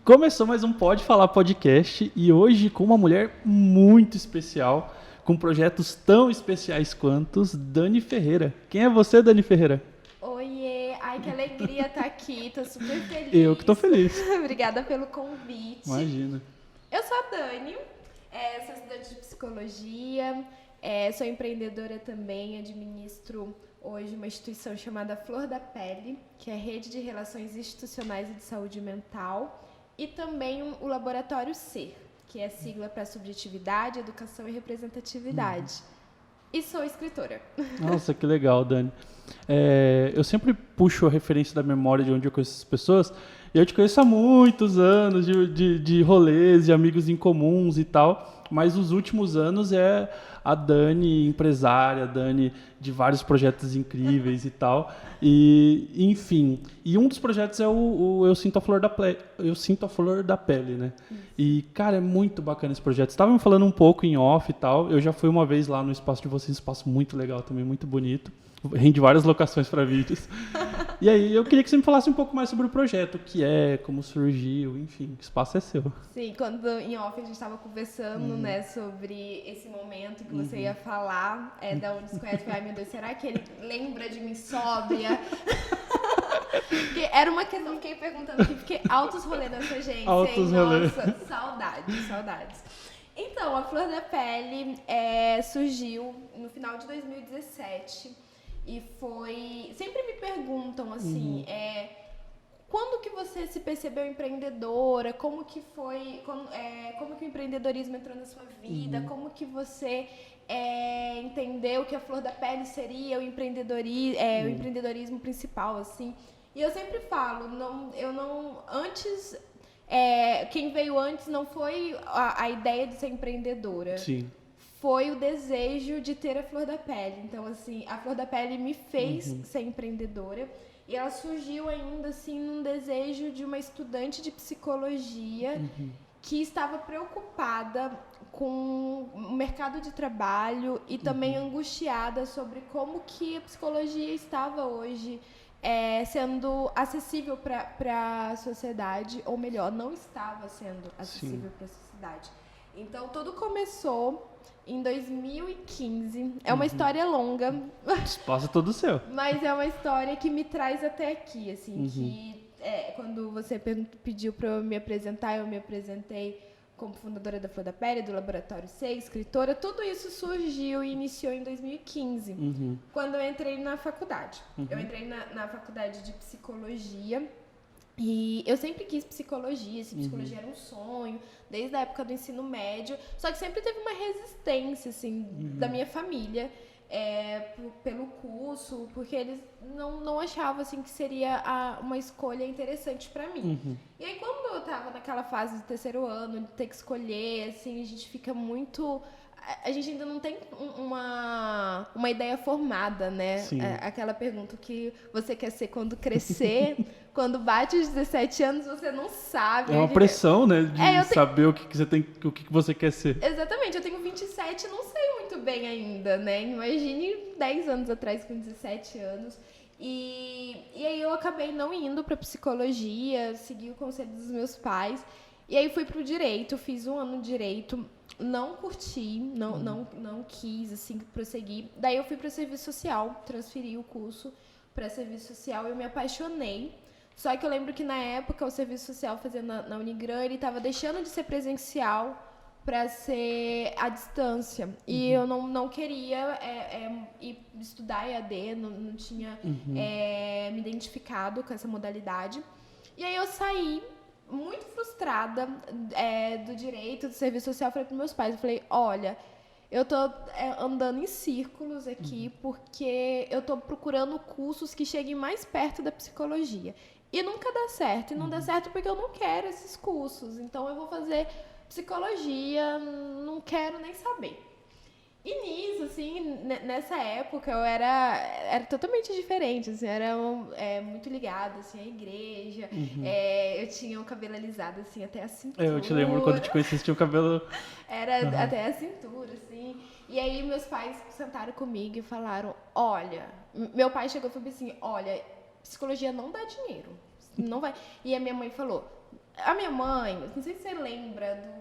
Começou mais um Pode Falar podcast e hoje com uma mulher muito especial, com projetos tão especiais quanto os, Dani Ferreira. Quem é você, Dani Ferreira? Oiê, ai que alegria estar aqui, tô super feliz. Eu que tô feliz. Obrigada pelo convite. Imagina. Eu sou a Dani, sou estudante de psicologia, sou empreendedora também, administro hoje uma instituição chamada Flor da Pele, que é a Rede de Relações Institucionais e de Saúde Mental, e também o Laboratório Ser, que é sigla para Subjetividade, Educação e Representatividade. E sou escritora. Nossa, que legal, Dani. Eu sempre puxo a referência da memória de onde eu conheço as pessoas, e eu te conheço há muitos anos de rolês, de amigos em comuns e tal, mas os últimos anos é a Dani empresária, a Dani de vários projetos incríveis e tal, e enfim. E um dos projetos é o Eu Sinto a Flor da Pele, Eu Sinto a Flor da Pele, né? E, cara, é muito bacana esse projeto. Você estava me falando um pouco em off e tal, eu já fui uma vez lá no espaço de vocês, um espaço muito legal também, muito bonito. Rende várias locações para vídeos. E aí, eu queria que você me falasse um pouco mais sobre o projeto, o que é, como surgiu, enfim, o espaço é seu. Sim, quando em off a gente estava conversando, né, sobre esse momento que você ia falar, da onde se conhece, ai meu Deus, será que ele lembra de mim sóbria? Porque era uma questão, fiquei perguntando aqui, fiquei altos rolê nessa gente, Altos hein? rolê. Nossa, saudades. Então, a Flor da Pele surgiu no final de 2017 e foi... Sempre me perguntam, assim, quando que você se percebeu empreendedora? Como que foi... como que o empreendedorismo entrou na sua vida? Como que você entendeu que a Flor da Pele seria o empreendedorismo principal, assim? E eu sempre falo, antes... quem veio antes não foi a ideia de ser empreendedora. Sim. Foi o desejo de ter a Flor da Pele. Então, assim, a Flor da Pele me fez ser empreendedora. E ela surgiu ainda, assim, num desejo de uma estudante de psicologia que estava preocupada com o mercado de trabalho e também angustiada sobre como que a psicologia estava hoje sendo acessível para a sociedade, ou melhor, não estava sendo acessível para a sociedade. Então, tudo começou em 2015. É uma história longa. O espaço é todo seu. Mas é uma história que me traz até aqui, assim, que quando você pediu para eu me apresentar, eu me apresentei como fundadora da Flor da Pele, do Laboratório Ser, escritora. Tudo isso surgiu e iniciou em 2015, quando eu entrei na faculdade. Eu entrei na faculdade de psicologia e eu sempre quis psicologia, psicologia era um sonho, desde a época do ensino médio, só que sempre teve uma resistência, assim, da minha família pelo curso, porque eles não achavam, assim, que seria uma escolha interessante pra mim. E aí, quando eu tava naquela fase do terceiro ano, de ter que escolher, assim, a gente fica muito... A gente ainda não tem uma ideia formada, né? Aquela pergunta, o que você quer ser quando crescer, quando bate os 17 anos, você não sabe. É uma pressão, né? De saber o que você tem, o que você quer ser. Exatamente, eu tenho 27 e não sei muito bem ainda, né? Imagine 10 anos atrás, com 17 anos. E aí eu acabei não indo para psicologia, segui o conselho dos meus pais. E aí fui pro direito, fiz um ano de direito, não curti, não quis, assim, prosseguir. Daí eu fui para serviço social, transferi o curso para serviço social e eu me apaixonei. Só que eu lembro que na época o serviço social fazendo na Unigran, ele estava deixando de ser presencial para ser à distância. E eu não queria ir estudar EAD, não tinha me identificado com essa modalidade. E aí eu saí muito frustrada do direito, do serviço social. Eu falei para meus pais, eu falei, olha, eu tô andando em círculos aqui porque eu tô procurando cursos que cheguem mais perto da psicologia. E nunca dá certo. E não dá certo porque eu não quero esses cursos. Então eu vou fazer psicologia, não quero nem saber. E nisso, assim, nessa época eu era totalmente diferente, assim, era muito ligada, assim, à igreja, eu tinha o cabelo alisado, assim, até a cintura. Eu te lembro quando te conheci, você tinha o cabelo... Era até a cintura, assim, e aí meus pais sentaram comigo e falaram, olha, meu pai chegou e falou assim, olha, psicologia não dá dinheiro, não vai. E a minha mãe falou, A minha mãe, não sei se você lembra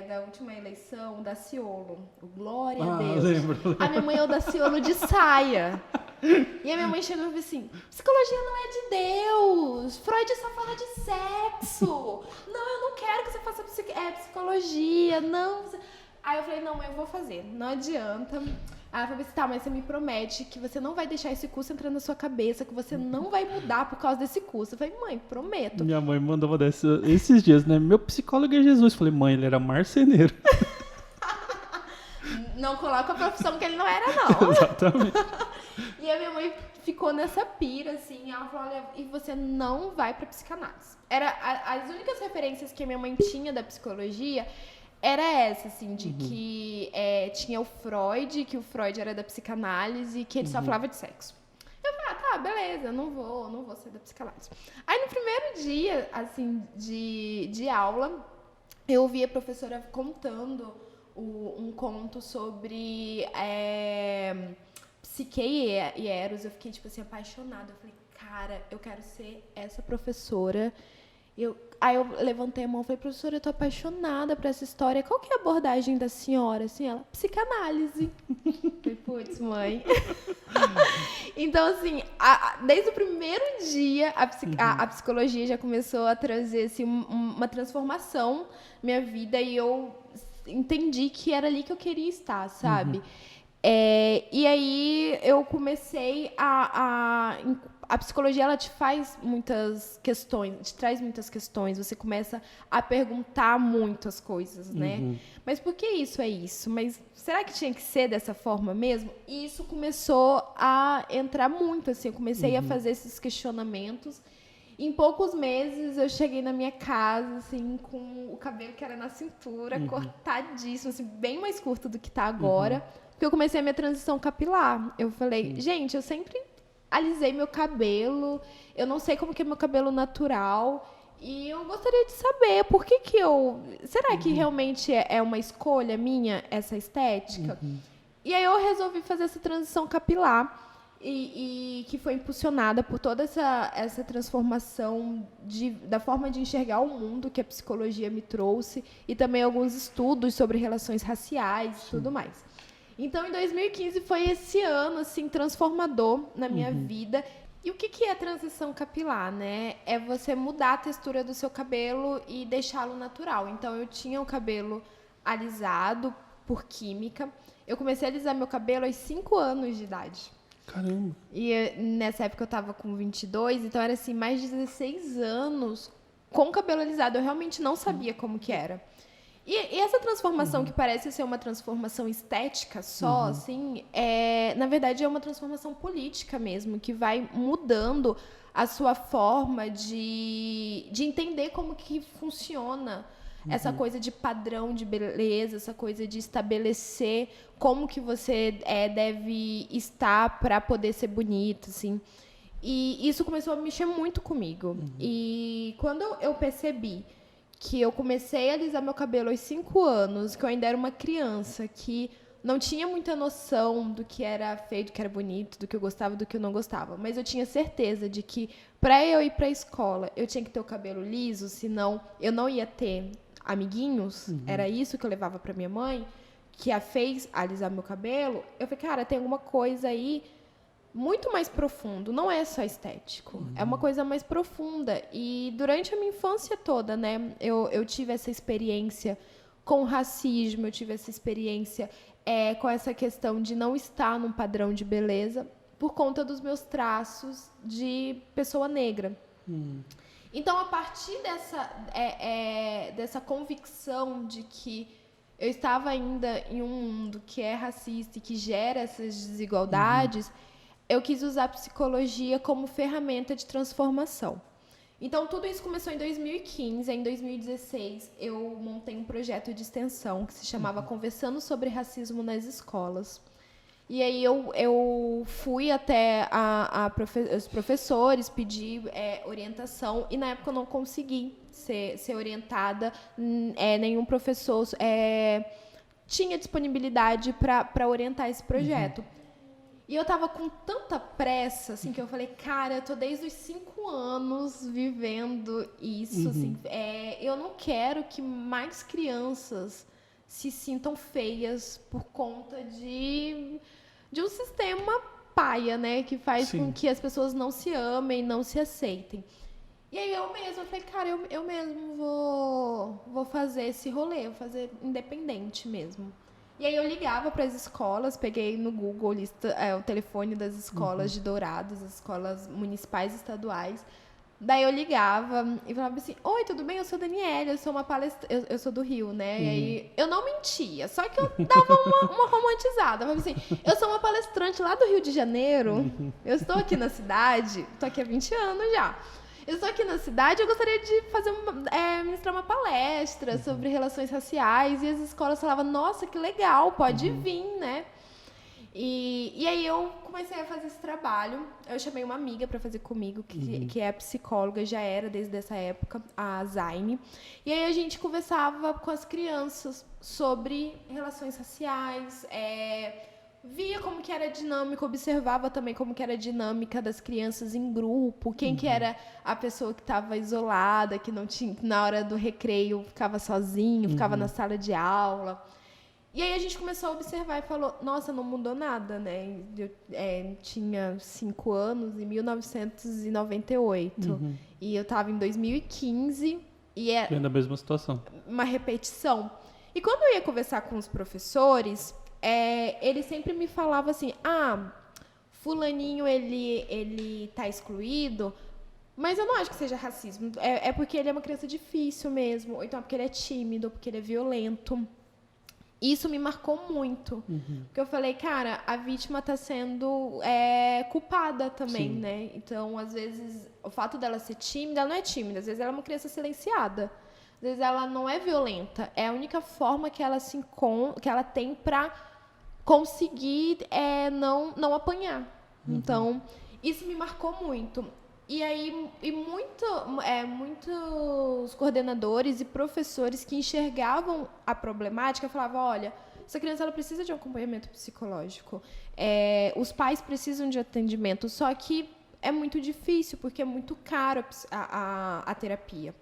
da última eleição, da Daciolo. Glória a Deus. Lembro. A minha mãe é o Daciolo de saia. E a minha mãe chegou e falou assim, psicologia não é de Deus, Freud só fala de sexo. Não, eu não quero que você faça psicologia, não. Aí eu falei, não, eu vou fazer, não adianta. Aí ela falou assim, tá, mas você me promete que você não vai deixar esse curso entrar na sua cabeça, que você não vai mudar por causa desse curso. Eu falei, mãe, prometo. Minha mãe mandou uma dessas esses dias, né? Meu psicólogo é Jesus. Eu falei, mãe, ele era marceneiro. Não coloca a profissão que ele não era, não. Exatamente. E a minha mãe ficou nessa pira, assim, ela falou, olha, e você não vai pra psicanálise. As únicas referências que a minha mãe tinha da psicologia era essa, assim, de que tinha o Freud, que o Freud era da psicanálise, que ele só falava de sexo. Eu falei, tá, beleza, não vou ser da psicanálise. Aí no primeiro dia, assim, de aula, eu ouvi a professora contando um conto sobre Psique e Eros. Eu fiquei, tipo assim, apaixonada. Eu falei, cara, eu quero ser essa professora. Aí eu levantei a mão e falei, professora, eu tô apaixonada por essa história. Qual que é a abordagem da senhora? Assim, ela, psicanálise. Eu falei, putz, mãe. Então, assim, desde o primeiro dia, a psicologia já começou a trazer assim, uma transformação na minha vida e eu entendi que era ali que eu queria estar, sabe? E aí eu comecei a psicologia, ela te faz muitas questões, te traz muitas questões, você começa a perguntar muitas coisas, né? Mas por que isso é isso? Mas será que tinha que ser dessa forma mesmo? E isso começou a entrar muito, assim, eu comecei a fazer esses questionamentos. Em poucos meses, eu cheguei na minha casa, assim, com o cabelo que era na cintura, cortadíssimo, assim, bem mais curto do que tá agora, porque eu comecei a minha transição capilar. Eu falei, gente, eu sempre alisei meu cabelo, eu não sei como que é meu cabelo natural, e eu gostaria de saber por que eu... Será que realmente é uma escolha minha, essa estética? E aí eu resolvi fazer essa transição capilar, e que foi impulsionada por toda essa transformação da forma de enxergar o mundo que a psicologia me trouxe, e também alguns estudos sobre relações raciais e tudo mais. Então, em 2015, foi esse ano, assim, transformador na minha vida. E o que é a transição capilar, né? É você mudar a textura do seu cabelo e deixá-lo natural. Então, eu tinha o cabelo alisado por química. Eu comecei a alisar meu cabelo aos 5 anos de idade. Caramba. E nessa época eu estava com 22, então era assim, mais de 16 anos com cabelo alisado. Eu realmente não sabia como que era. E essa transformação que parece ser uma transformação estética só, assim, na verdade é uma transformação política mesmo, que vai mudando a sua forma de entender como que funciona essa coisa de padrão de beleza, essa coisa de estabelecer como que você deve estar para poder ser bonito, assim. E isso começou a mexer muito comigo. E quando eu percebi que eu comecei a alisar meu cabelo aos 5 anos, que eu ainda era uma criança, que não tinha muita noção do que era feio, do que era bonito, do que eu gostava, do que eu não gostava. Mas eu tinha certeza de que, para eu ir para a escola, eu tinha que ter o cabelo liso, senão eu não ia ter amiguinhos. Era isso que eu levava para minha mãe, que a fez alisar meu cabelo. Eu falei, cara, tem alguma coisa aí muito mais profundo, não é só estético, é uma coisa mais profunda. E durante a minha infância toda, né, eu tive essa experiência com racismo, eu tive essa experiência com essa questão de não estar num padrão de beleza por conta dos meus traços de pessoa negra. Então, a partir dessa convicção de que eu estava ainda em um mundo que é racista e que gera essas desigualdades, eu quis usar a psicologia como ferramenta de transformação. Então, tudo isso começou em 2015. Em 2016, eu montei um projeto de extensão que se chamava Conversando sobre Racismo nas Escolas. E aí eu fui até os professores, pedi orientação, e na época eu não consegui ser orientada. Nenhum professor tinha disponibilidade para orientar esse projeto. E eu tava com tanta pressa, assim, que eu falei, cara, eu tô desde os 5 anos vivendo isso, assim, eu não quero que mais crianças se sintam feias por conta de um sistema paia, né, que faz com que as pessoas não se amem, não se aceitem. E aí eu falei, cara, eu mesmo vou fazer esse rolê, vou fazer independente mesmo. E aí eu ligava para as escolas, peguei no Google o telefone das escolas de Dourados, as escolas municipais e estaduais. Daí eu ligava e falava assim, oi, tudo bem? Eu sou Daniela, eu sou uma palestrante, eu sou do Rio, né? E aí eu não mentia, só que eu dava uma romantizada. Eu falava assim, eu sou uma palestrante lá do Rio de Janeiro, eu estou aqui na cidade, estou aqui há 20 anos já. Eu estou aqui na cidade, eu gostaria de ministrar uma palestra sobre relações raciais. E as escolas falavam, nossa, que legal, pode vir, né? E aí eu comecei a fazer esse trabalho. Eu chamei uma amiga para fazer comigo, que é psicóloga, já era desde essa época, a Zaine. E aí a gente conversava com as crianças sobre relações raciais, via como que era a dinâmica, observava também como que era a dinâmica das crianças em grupo, quem que era a pessoa que estava isolada, que não tinha, na hora do recreio ficava sozinho, ficava na sala de aula. E aí a gente começou a observar e falou, nossa, não mudou nada, né? Eu tinha 5 anos em 1998 e eu estava em 2015 e é na mesma situação. Uma repetição. E quando eu ia conversar com os professores, ele sempre me falava assim, fulaninho, ele tá excluído, mas eu não acho que seja racismo. É porque ele é uma criança difícil mesmo, ou então é porque ele é tímido, ou porque ele é violento. Isso me marcou muito. Porque eu falei, cara, a vítima tá sendo culpada também, né? Então, às vezes, o fato dela ser tímida, ela não é tímida. Às vezes ela é uma criança silenciada. Às vezes ela não é violenta. É a única forma que ela tem pra conseguir não apanhar. Então, isso me marcou muito. E aí, muitos coordenadores e professores que enxergavam a problemática falavam, olha, essa criança ela precisa de um acompanhamento psicológico. Os pais precisam de atendimento, só que é muito difícil, porque é muito caro a terapia.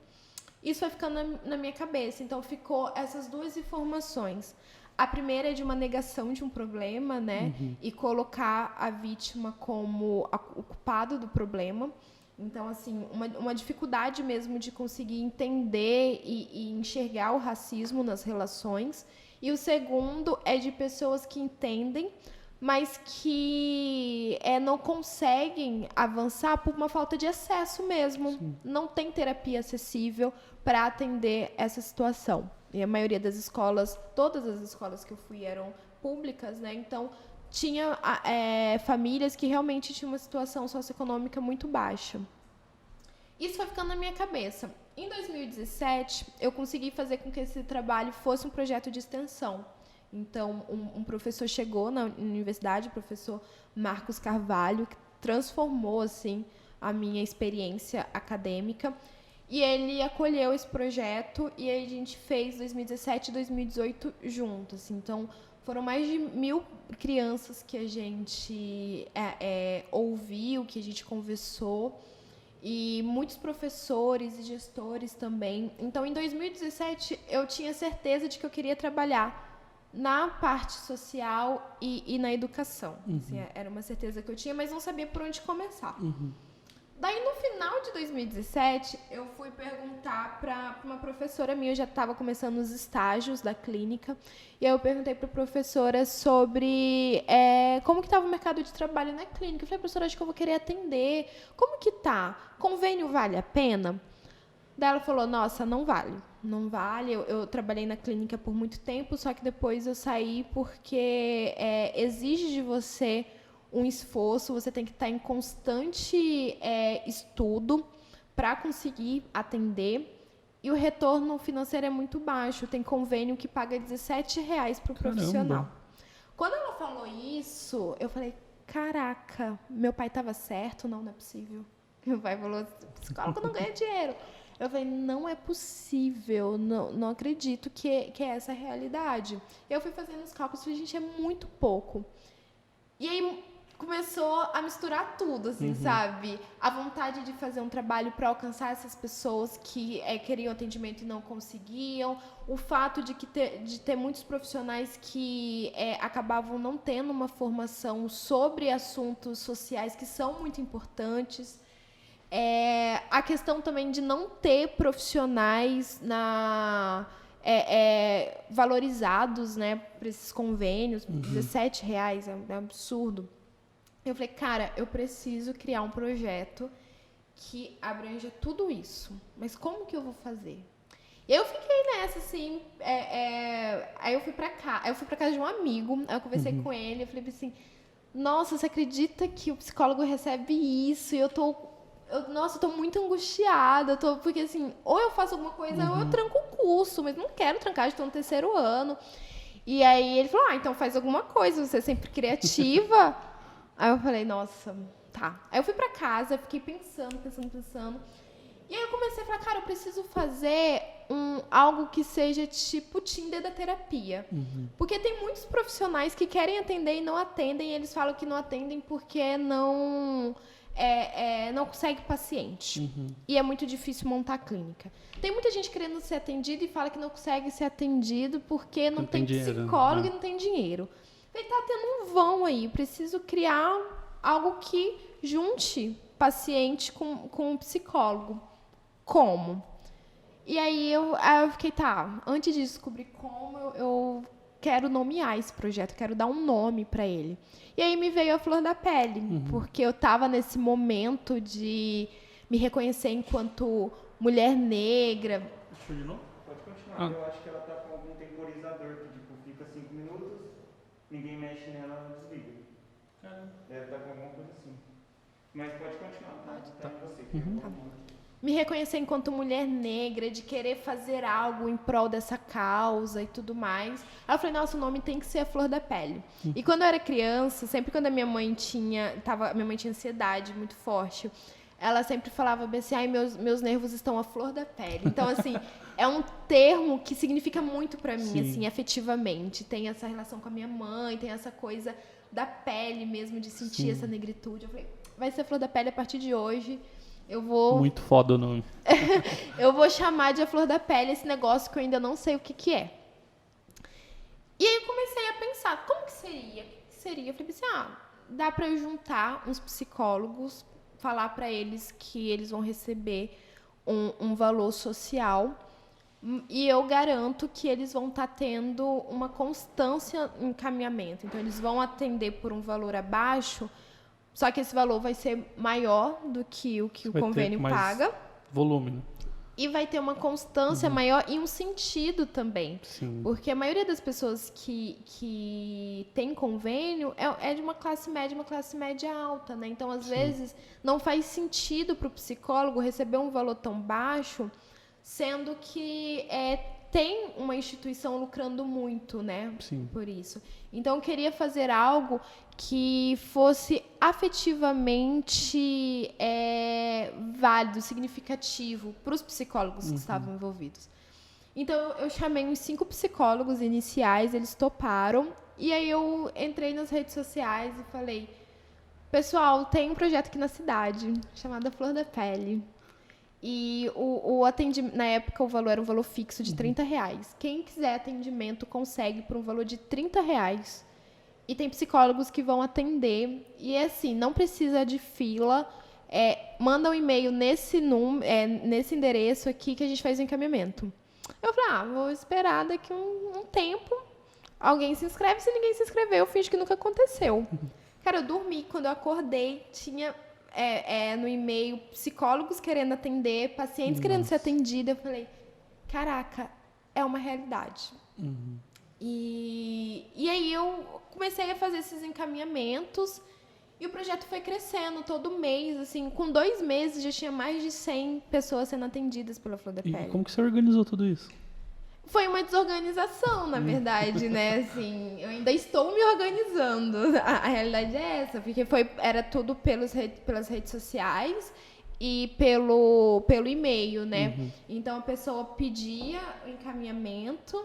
Isso vai ficando na minha cabeça. Então, ficou essas duas informações. A primeira é de uma negação de um problema, né? E colocar a vítima como o culpado do problema. Então, assim, uma dificuldade mesmo de conseguir entender e enxergar o racismo nas relações. E o segundo é de pessoas que entendem, mas que não conseguem avançar por uma falta de acesso mesmo. Sim. Não tem terapia acessível para atender essa situação. E a maioria das escolas, todas as escolas que eu fui eram públicas, né? Então, tinha famílias que realmente tinham uma situação socioeconômica muito baixa. Isso vai ficando na minha cabeça. Em 2017, eu consegui fazer com que esse trabalho fosse um projeto de extensão. Então, um professor chegou na universidade, o professor Marcos Carvalho, que transformou assim, a minha experiência acadêmica. E ele acolheu esse projeto e a gente fez 2017 e 2018 juntos. Então, foram mais de 1.000 crianças que a gente ouviu, que a gente conversou. E muitos professores e gestores também. Então, em 2017, eu tinha certeza de que eu queria trabalhar na parte social e na educação. Assim, era uma certeza que eu tinha, mas não sabia por onde começar. Daí, no final de 2017, eu fui perguntar para uma professora minha, eu já estava começando os estágios da clínica, e aí eu perguntei para a professora sobre como que estava o mercado de trabalho na clínica. Eu falei, professora, acho que eu vou querer atender. Como que tá? Convênio vale a pena? Daí ela falou, nossa, não vale. Não vale. Eu trabalhei na clínica por muito tempo, só que depois eu saí porque exige de você um esforço, você tem que estar em constante estudo para conseguir atender, e o retorno financeiro é muito baixo. Tem convênio que paga R$17 para o profissional. Quando ela falou isso, eu falei, caraca, meu pai estava certo? Não é possível. Meu pai falou, psicólogo não ganha dinheiro. Eu falei, não é possível, não acredito que é essa a realidade. Eu fui fazendo os cálculos e falei, gente, é muito pouco. E aí, começou a misturar tudo, assim, sabe? A vontade de fazer um trabalho para alcançar essas pessoas que queriam atendimento e não conseguiam. O fato de ter muitos profissionais que acabavam não tendo uma formação sobre assuntos sociais que são muito importantes. A questão também de não ter profissionais valorizados, né, para esses convênios, R$17 é um absurdo. Eu falei, cara, eu preciso criar um projeto que abranja tudo isso. Mas como que eu vou fazer? E eu fiquei nessa, assim, aí eu fui pra casa de um amigo, aí eu conversei com ele, eu falei assim, nossa, você acredita que o psicólogo recebe isso? E eu tô muito angustiada, porque assim, ou eu faço alguma coisa, ou eu tranco o curso, mas não quero trancar, estou no 3º ano. E aí ele falou, então faz alguma coisa, você é sempre criativa. Aí eu falei, nossa, tá. Aí eu fui pra casa, fiquei pensando. E aí eu comecei a falar, cara, eu preciso fazer algo que seja tipo Tinder da terapia. Porque tem muitos profissionais que querem atender e não atendem, e eles falam que não atendem porque não consegue paciente. E é muito difícil montar a clínica. Tem muita gente querendo ser atendida e fala que não consegue ser atendido porque não tem psicólogo e não tem dinheiro. Ele tá tendo um vão aí. Preciso criar algo que junte paciente com psicólogo. Como? E aí eu fiquei, antes de descobrir como, eu quero nomear esse projeto, quero dar um nome para ele. E aí me veio a flor da pele, porque eu estava nesse momento de me reconhecer enquanto mulher negra. Deixa de novo? Pode continuar. Eu acho que ela tá com algum temporizador que tipo, fica 5 minutos, ninguém mexe nela, ela desliga. Deve estar com alguma coisa assim. Mas pode continuar, tá em você. Me reconhecer enquanto mulher negra, de querer fazer algo em prol dessa causa e tudo mais. Aí eu falei, nossa, o nome tem que ser a flor da pele. E quando eu era criança, sempre quando a minha mãe tinha ansiedade muito forte, ela sempre falava assim, meus nervos estão à flor da pele. Então, assim, é um termo que significa muito pra mim, assim, afetivamente. Tem essa relação com a minha mãe, tem essa coisa da pele mesmo, de sentir essa negritude. Eu falei, vai ser a flor da pele a partir de hoje. Eu vou... Muito foda o nome. Eu vou chamar de a flor da pele esse negócio que eu ainda não sei o que é. E aí eu comecei a pensar, como que seria? Eu falei assim, dá pra eu juntar uns psicólogos, falar pra eles que eles vão receber um valor social, e eu garanto que eles vão estar tendo uma constância em encaminhamento. Então, eles vão atender por um valor abaixo, só que esse valor vai ser maior do que o convênio paga. Volume, né? E vai ter uma constância maior e um sentido também. Sim. Porque a maioria das pessoas que tem convênio é de uma classe média alta, né? Então, às vezes, não faz sentido para o psicólogo receber um valor tão baixo, sendo que tem uma instituição lucrando muito, né? Sim. Por isso. Então, eu queria fazer algo que fosse afetivamente válido, significativo para os psicólogos que estavam envolvidos. Então, eu chamei uns 5 psicólogos iniciais, eles toparam, e aí eu entrei nas redes sociais e falei, pessoal, tem um projeto aqui na cidade, chamado Flor da Pele. E o atendimento, na época, o valor era um valor fixo de R$30. Quem quiser atendimento consegue por um valor de R$30. E tem psicólogos que vão atender. E assim, não precisa de fila. Manda um e-mail nesse endereço aqui que a gente faz o encaminhamento. Eu falei, vou esperar daqui um tempo. Alguém se inscreve. Se ninguém se inscreveu, eu finge que nunca aconteceu. Cara, eu dormi. Quando eu acordei, tinha... no e-mail, psicólogos querendo atender, pacientes querendo ser atendida. Eu falei, caraca, é uma realidade. E aí eu comecei a fazer esses encaminhamentos e o projeto foi crescendo todo mês. Assim, com 2 meses já tinha mais de 100 pessoas sendo atendidas pela Flor da Pele. E como que você organizou tudo isso? Foi uma desorganização, na verdade, né? Assim, eu ainda estou me organizando. A realidade é essa, porque era tudo pelas redes sociais e pelo e-mail, né? Então, a pessoa pedia o encaminhamento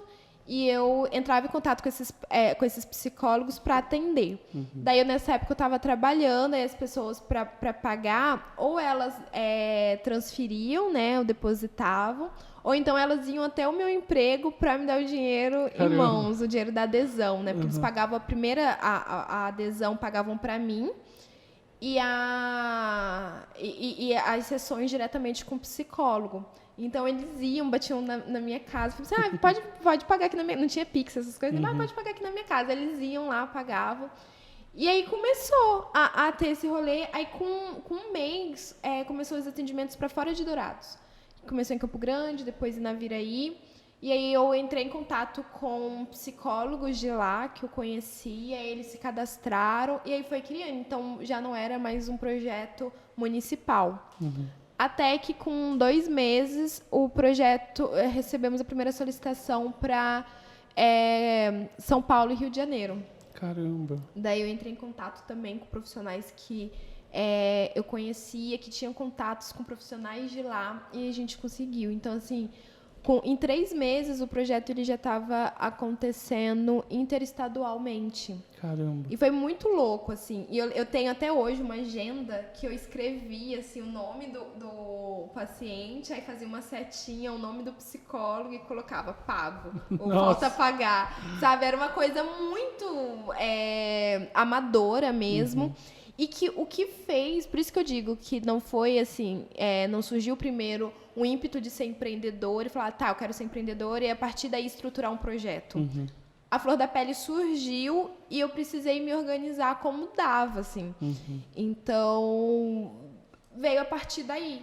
e eu entrava em contato com esses psicólogos para atender. Daí, nessa época, eu estava trabalhando, aí as pessoas, para pagar, ou elas transferiam, né, ou depositavam, ou então elas iam até o meu emprego para me dar o dinheiro em mãos, o dinheiro da adesão, né? Porque eles pagavam a adesão, pagavam para mim, e as sessões diretamente com o psicólogo. Então, eles batiam na minha casa, falavam assim, pode pagar aqui na minha... Não tinha Pix, essas coisas, mas pode pagar aqui na minha casa. Eles iam lá, pagavam. E aí começou a ter esse rolê. Aí, com um mês, começou os atendimentos para fora de Dourados. Começou em Campo Grande, depois em Naviraí. E aí eu entrei em contato com psicólogos de lá, que eu conhecia, eles se cadastraram, e aí foi criando. Então, já não era mais um projeto municipal. Até que, com 2 meses, o projeto, recebemos a primeira solicitação para São Paulo e Rio de Janeiro. Caramba! Daí eu entrei em contato também com profissionais que eu conhecia, que tinham contatos com profissionais de lá, e a gente conseguiu. Então, assim, em 3 meses, o projeto ele já estava acontecendo interestadualmente. Caramba! E foi muito louco, assim. E eu tenho até hoje uma agenda que eu escrevi, assim, o nome do paciente, aí fazia uma setinha, o nome do psicólogo e colocava pago, ou falta pagar. Sabe? Era uma coisa muito amadora mesmo. E que o que fez, por isso que eu digo que não foi assim, não surgiu primeiro um ímpeto de ser empreendedor e falar, eu quero ser empreendedor e a partir daí estruturar um projeto. A Flor da Pele surgiu e eu precisei me organizar como dava, assim. Então, veio a partir daí.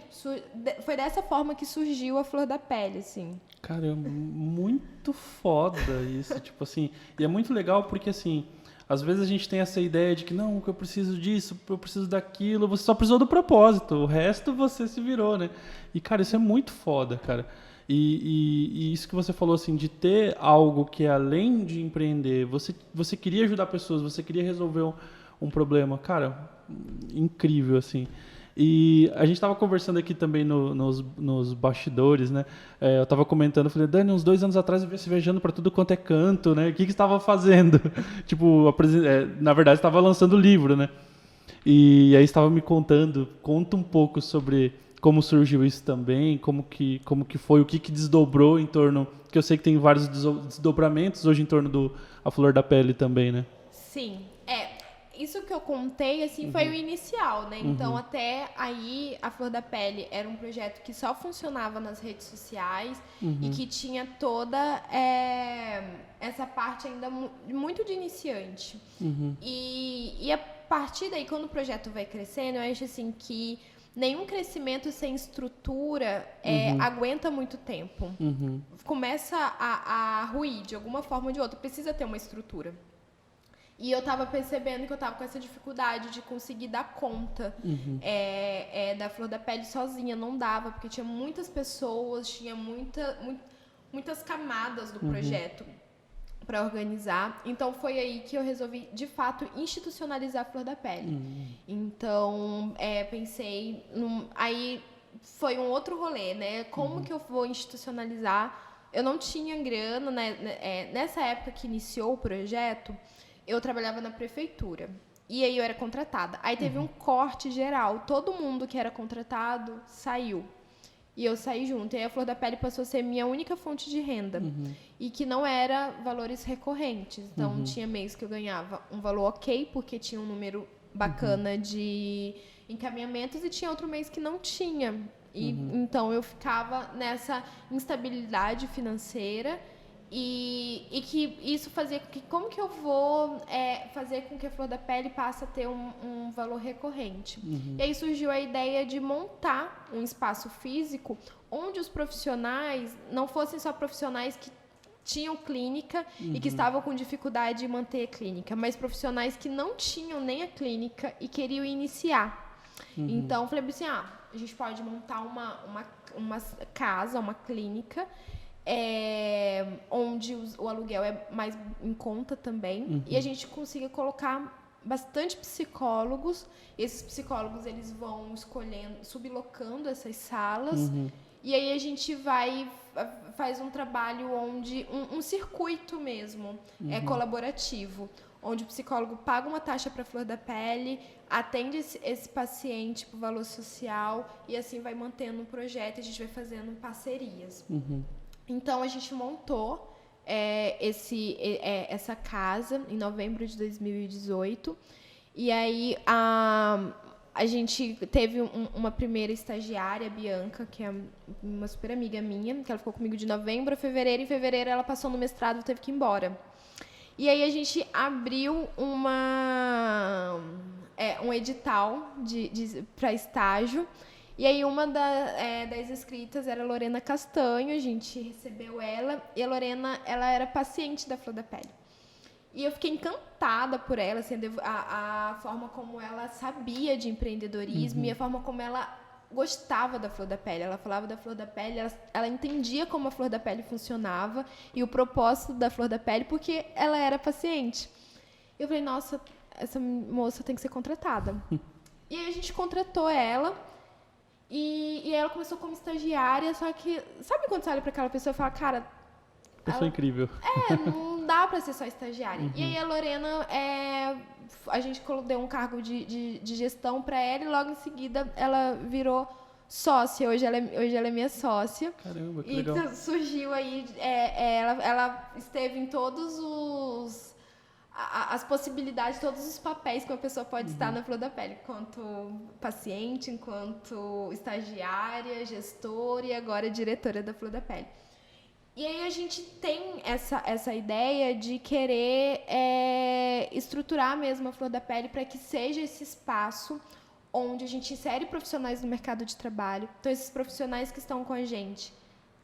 Foi dessa forma que surgiu a Flor da Pele, assim. Caramba, muito foda isso, tipo assim. E é muito legal porque, assim, às vezes a gente tem essa ideia de que não, que eu preciso disso, eu preciso daquilo, você só precisou do propósito, o resto você se virou, né? E, cara, isso é muito foda, cara. E isso que você falou, assim, de ter algo que é além de empreender, você queria ajudar pessoas, você queria resolver um problema, cara, incrível, assim. E a gente estava conversando aqui também nos bastidores, né? Eu estava comentando, falei, Dani, uns 2 anos atrás eu vi você viajando para tudo quanto é canto, né? O que você estava fazendo? Tipo, na verdade, estava lançando livro, né? E aí estava me conta um pouco sobre como surgiu isso também, como que foi, o que desdobrou em torno, que eu sei que tem vários desdobramentos hoje em torno a Flor da Pele também, né? Sim, isso que eu contei, assim, foi o inicial, né? Então, até aí, a Flor da Pele era um projeto que só funcionava nas redes sociais e que tinha toda essa parte ainda muito de iniciante. E a partir daí, quando o projeto vai crescendo, eu acho, assim, que nenhum crescimento sem estrutura aguenta muito tempo. Começa a ruir de alguma forma ou de outra. Precisa ter uma estrutura. E eu estava percebendo que eu estava com essa dificuldade de conseguir dar conta da Flor da Pele sozinha. Não dava, porque tinha muitas pessoas, tinha muitas camadas do projeto para organizar. Então, foi aí que eu resolvi, de fato, institucionalizar a Flor da Pele. Então, pensei... Aí, foi um outro rolê, né? Como que eu vou institucionalizar? Eu não tinha grana, né? Nessa época que iniciou o projeto, eu trabalhava na prefeitura. E aí, eu era contratada. Aí, teve um corte geral. Todo mundo que era contratado saiu. E eu saí junto. E aí a Flor da Pele passou a ser minha única fonte de renda. E que não era valores recorrentes. Então, tinha mês que eu ganhava um valor ok, porque tinha um número bacana de encaminhamentos, e tinha outro mês que não tinha. E, então, eu ficava nessa instabilidade financeira. E que isso fazia com que... Como que eu vou fazer com que a Flor da Pele passe a ter um valor recorrente? E aí surgiu a ideia de montar um espaço físico onde os profissionais não fossem só profissionais que tinham clínica e que estavam com dificuldade de manter a clínica, mas profissionais que não tinham nem a clínica e queriam iniciar. Então, eu falei assim, a gente pode montar uma casa, uma clínica... onde o aluguel é mais em conta também, e a gente consiga colocar bastante psicólogos. Esses psicólogos eles vão escolhendo, sublocando essas salas, E aí a gente faz um trabalho onde um circuito mesmo é colaborativo, onde o psicólogo paga uma taxa para a flor da pele, atende esse paciente por valor social e assim vai mantendo um projeto, a gente vai fazendo parcerias. Então a gente montou essa casa em novembro de 2018 e aí a gente teve uma primeira estagiária, a Bianca, que é uma super amiga minha, que ela ficou comigo de novembro a fevereiro. Em fevereiro ela passou no mestrado e teve que ir embora. E aí a gente abriu um edital para estágio. E aí uma das inscritas era a Lorena Castanho, a gente recebeu ela. E a Lorena, ela era paciente da Flor da Pele. E eu fiquei encantada por ela, assim, a forma como ela sabia de empreendedorismo e a forma como ela gostava da Flor da Pele. Ela falava da Flor da Pele, ela entendia como a Flor da Pele funcionava e o propósito da Flor da Pele, porque ela era paciente. Eu falei, nossa, essa moça tem que ser contratada. E aí a gente contratou ela e ela começou como estagiária, só que, sabe quando você olha para aquela pessoa e fala, cara... Pessoa incrível. Não dá para ser só estagiária. E aí a Lorena, a gente deu um cargo de gestão para ela e logo em seguida ela virou sócia. Hoje ela é minha sócia. Caramba, que legal. Então surgiu aí, ela esteve em todos as possibilidades, todos os papéis que uma pessoa pode estar na Flor da Pele, enquanto paciente, enquanto estagiária, gestora e agora diretora da Flor da Pele. E aí a gente tem essa ideia de querer estruturar mesmo a Flor da Pele para que seja esse espaço onde a gente insere profissionais no mercado de trabalho. Então, esses profissionais que estão com a gente,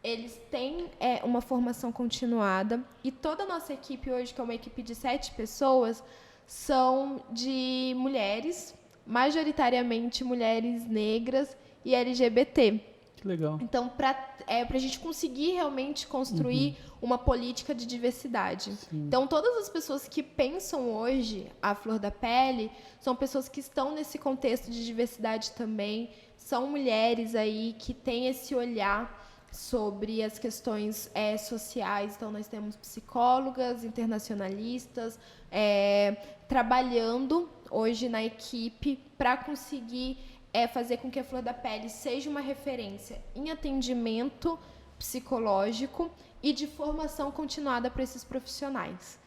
eles têm uma formação continuada. E toda a nossa equipe hoje, que é uma equipe de 7 pessoas, são de mulheres, majoritariamente mulheres negras e LGBT. Que legal. Então, para a gente conseguir realmente construir uma política de diversidade. Sim. Então, todas as pessoas que pensam hoje a Flor da Pele são pessoas que estão nesse contexto de diversidade também. São mulheres aí que têm esse olhar sobre as questões sociais. Então, nós temos psicólogas, internacionalistas, trabalhando hoje na equipe para conseguir fazer com que a Flor da Pele seja uma referência em atendimento psicológico e de formação continuada para esses profissionais.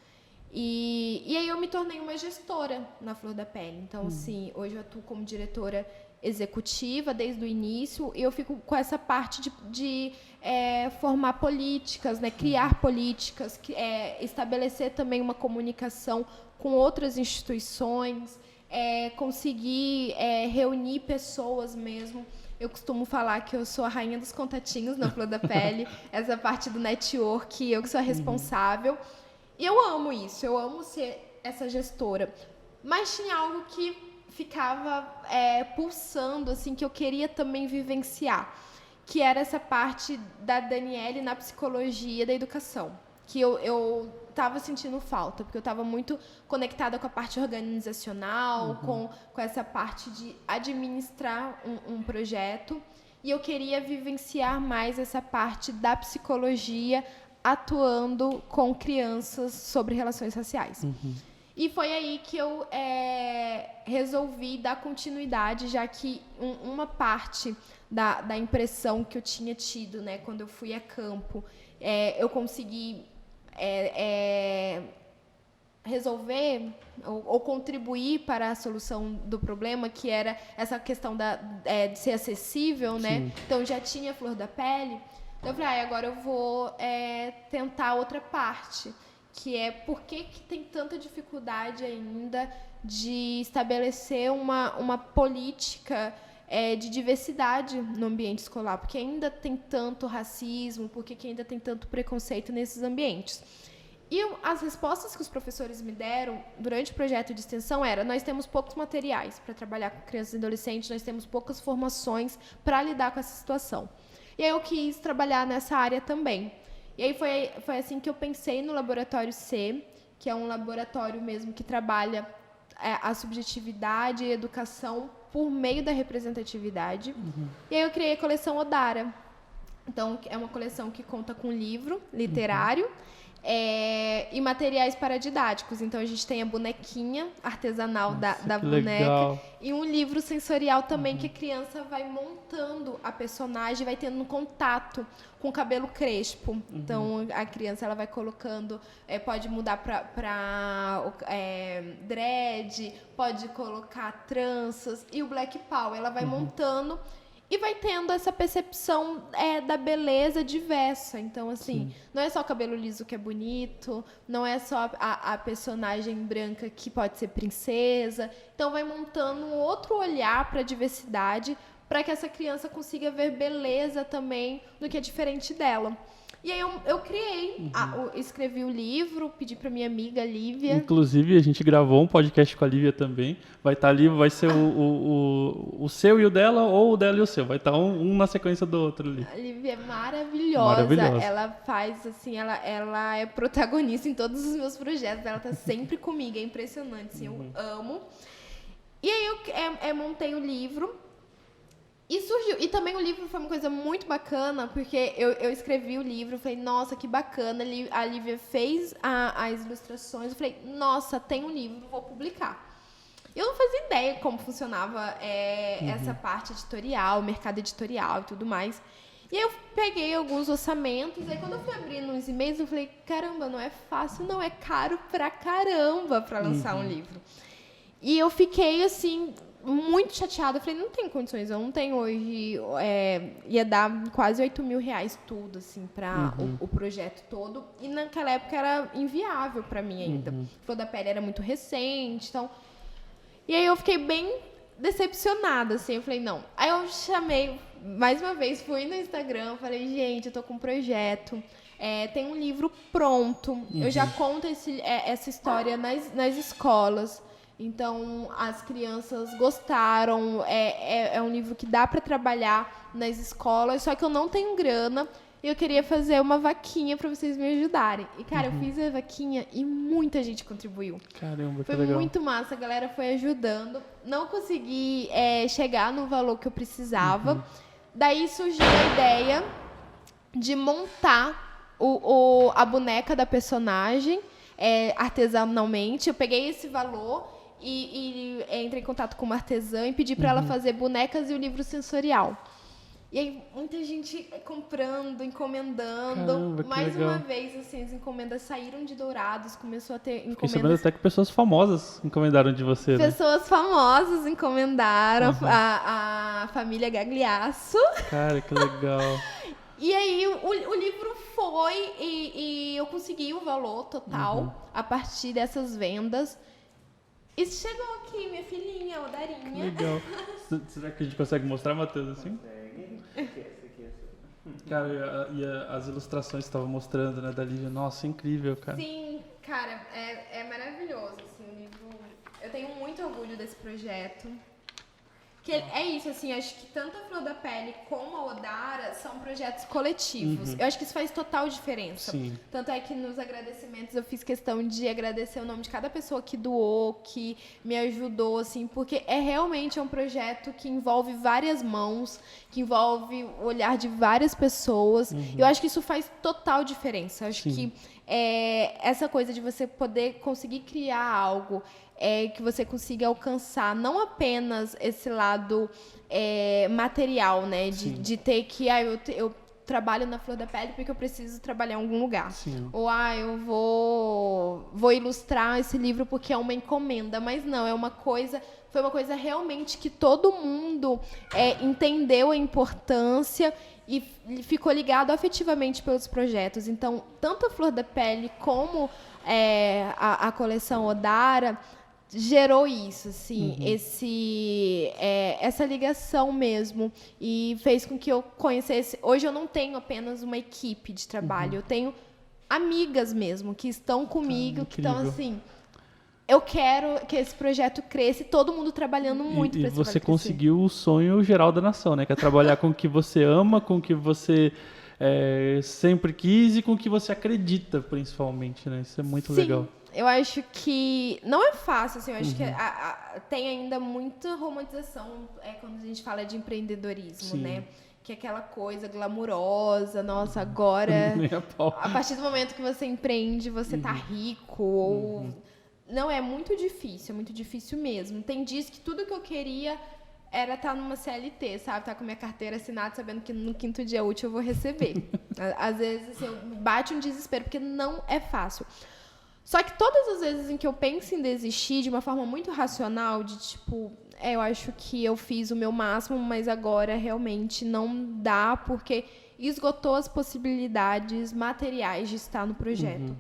E aí eu me tornei uma gestora na Flor da Pele. Então, assim, hoje eu atuo como diretora executiva desde o início e eu fico com essa parte de formar políticas, né, criar políticas, estabelecer também uma comunicação com outras instituições, conseguir reunir pessoas mesmo. Eu costumo falar que eu sou a rainha dos contatinhos na Flor da Pele, essa parte do network, eu que sou a responsável. E eu amo isso, eu amo ser essa gestora. Mas tinha algo que ficava pulsando, assim, que eu queria também vivenciar, que era essa parte da Daniele na psicologia da educação, que eu estava sentindo falta, porque eu estava muito conectada com a parte organizacional, com essa parte de administrar um projeto, e eu queria vivenciar mais essa parte da psicologia atuando com crianças sobre relações raciais. E foi aí que eu resolvi dar continuidade, já que uma parte da impressão que eu tinha tido, né, quando eu fui a campo, eu consegui resolver ou contribuir para a solução do problema, que era essa questão de ser acessível, né? Então, já tinha a Flor da Pele. Então, eu falei, agora eu vou tentar outra parte, que é por que tem tanta dificuldade ainda de estabelecer uma política de diversidade no ambiente escolar, porque ainda tem tanto racismo, porque ainda tem tanto preconceito nesses ambientes. E as respostas que os professores me deram durante o projeto de extensão era: nós temos poucos materiais para trabalhar com crianças e adolescentes, nós temos poucas formações para lidar com essa situação. E aí eu quis trabalhar nessa área também. E aí foi assim que eu pensei no Laboratório C, que é um laboratório mesmo que trabalha a subjetividade e a educação por meio da representatividade. E aí eu criei a coleção Odara, Então, é uma coleção que conta com livro literário e materiais paradidáticos. Então, a gente tem a bonequinha artesanal da boneca legal. e um livro sensorial também que a criança vai montando a personagem, vai tendo contato com o cabelo crespo. Então, a criança ela vai colocando, pode mudar para dread, pode colocar tranças. E o Black Power, ela vai montando e vai tendo essa percepção da beleza diversa. Então, assim, não é só o cabelo liso que é bonito, não é só a personagem branca que pode ser princesa. Então, vai montando um outro olhar para a diversidade, para que essa criança consiga ver beleza também no que é diferente dela. E aí eu criei, escrevi o livro, pedi para minha amiga Lívia. Inclusive, a gente gravou um podcast com a Lívia também. Vai estar ali, vai ser o seu e o dela, ou o dela e o seu. Vai estar um na sequência do outro ali. A Lívia é maravilhosa. Ela faz, assim, ela é protagonista em todos os meus projetos. Ela tá sempre comigo, é impressionante, assim, eu amo. E aí eu montei o livro. E surgiu. E também o livro foi uma coisa muito bacana, porque eu escrevi o livro, falei, nossa, que bacana. A Lívia fez as ilustrações, eu falei, nossa, tem um livro, vou publicar. Eu não fazia ideia como funcionava essa parte editorial, mercado editorial e tudo mais. E aí eu peguei alguns orçamentos, aí quando eu fui abrindo uns e-mails, eu falei, caramba, não é fácil, não, é caro pra caramba pra lançar um livro. E eu fiquei, assim, muito chateada. Eu falei, não tem condições, eu não tenho hoje... ia dar quase R$8.000 tudo, assim, para o projeto todo. E naquela época era inviável para mim ainda. Flor da Pele era muito recente, então... E aí eu fiquei bem decepcionada, assim. Eu falei, não. Aí eu chamei, mais uma vez, fui no Instagram, falei, gente, eu tô com um projeto... tem um livro pronto. Eu já conto essa história nas escolas. Então, as crianças gostaram. É um livro que dá para trabalhar nas escolas, só que eu não tenho grana e eu queria fazer uma vaquinha para vocês me ajudarem. E, cara, eu fiz a vaquinha e muita gente contribuiu. Caramba, que foi legal. Muito massa, a galera foi ajudando. Não consegui chegar no valor que eu precisava. Daí surgiu a ideia de montar a boneca da personagem artesanalmente. Eu peguei esse valor e entrei em contato com uma artesã e pedi para ela fazer bonecas e o livro sensorial. E aí, muita gente comprando, encomendando. Caramba, que Mais legal. uma vez, assim, as encomendas saíram de Dourados, começou a ter Fiquei encomendas. sabendo até que pessoas famosas encomendaram de você, né? Pessoas famosas encomendaram, a família Gagliasso. Cara, que legal. E aí o livro foi e eu consegui o valor total a partir dessas vendas. E chegou aqui minha filhinha, a Darinha. Legal. Será que a gente consegue mostrar, Matheus, assim? Aqui. Cara, as ilustrações que estava mostrando, né, da Lívia, nossa, incrível, cara. Sim, cara, é maravilhoso, assim, o livro. Eu tenho muito orgulho desse projeto. Que é isso, assim, acho que tanto a Flor da Pele como a Odara são projetos coletivos. Eu acho que isso faz total diferença. Sim. Tanto é que nos agradecimentos eu fiz questão de agradecer o nome de cada pessoa que doou, que me ajudou, assim, porque realmente um projeto que envolve várias mãos, que envolve o olhar de várias pessoas. Eu acho que isso faz total diferença. Eu acho que essa coisa de você poder conseguir criar algo que você consiga alcançar não apenas esse lado material, né? De ter que... eu trabalho na Flor da Pele porque eu preciso trabalhar em algum lugar. Sim. Ou eu vou ilustrar esse livro porque é uma encomenda. Mas não, foi uma coisa realmente que todo mundo entendeu a importância e ficou ligado afetivamente pelos projetos. Então, tanto a Flor da Pele como a coleção Odara gerou isso, assim, essa ligação mesmo, e fez com que eu conhecesse. Hoje eu não tenho apenas uma equipe de trabalho, eu tenho amigas mesmo que estão comigo, que estão assim. Eu quero que esse projeto cresça e todo mundo trabalhando muito para esse projeto crescer. E você conseguiu o sonho geral da nação, né? Que é trabalhar com o que você ama, com o que você sempre quis e com o que você acredita, principalmente, né? Isso é muito legal. Eu acho que não é fácil, assim, eu acho que tem ainda muita romantização quando a gente fala de empreendedorismo, né? que é aquela coisa glamurosa, nossa, agora, Nem a pau. a partir do momento que você empreende, você tá rico, ou... Não, é muito difícil mesmo. Tem dias que tudo que eu queria era estar numa CLT, sabe? Estar com minha carteira assinada, sabendo que no 5º dia útil eu vou receber. Às vezes, assim, bate um desespero, porque não é fácil. Só que todas as vezes em que eu penso em desistir, de uma forma muito racional, de tipo... eu acho que eu fiz o meu máximo, mas agora realmente não dá, porque esgotou as possibilidades materiais de estar no projeto.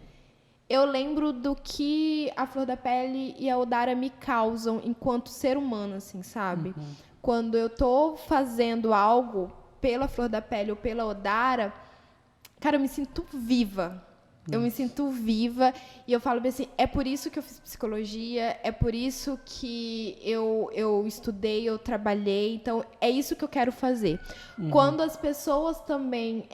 Eu lembro do que a Flor da Pele e a Odara me causam enquanto ser humano, assim, sabe? Quando eu tô fazendo algo pela Flor da Pele ou pela Odara, cara, eu me sinto viva. Eu me sinto viva e eu falo assim, é por isso que eu fiz psicologia, é por isso que eu estudei, eu trabalhei, então é isso que eu quero fazer. Quando as pessoas também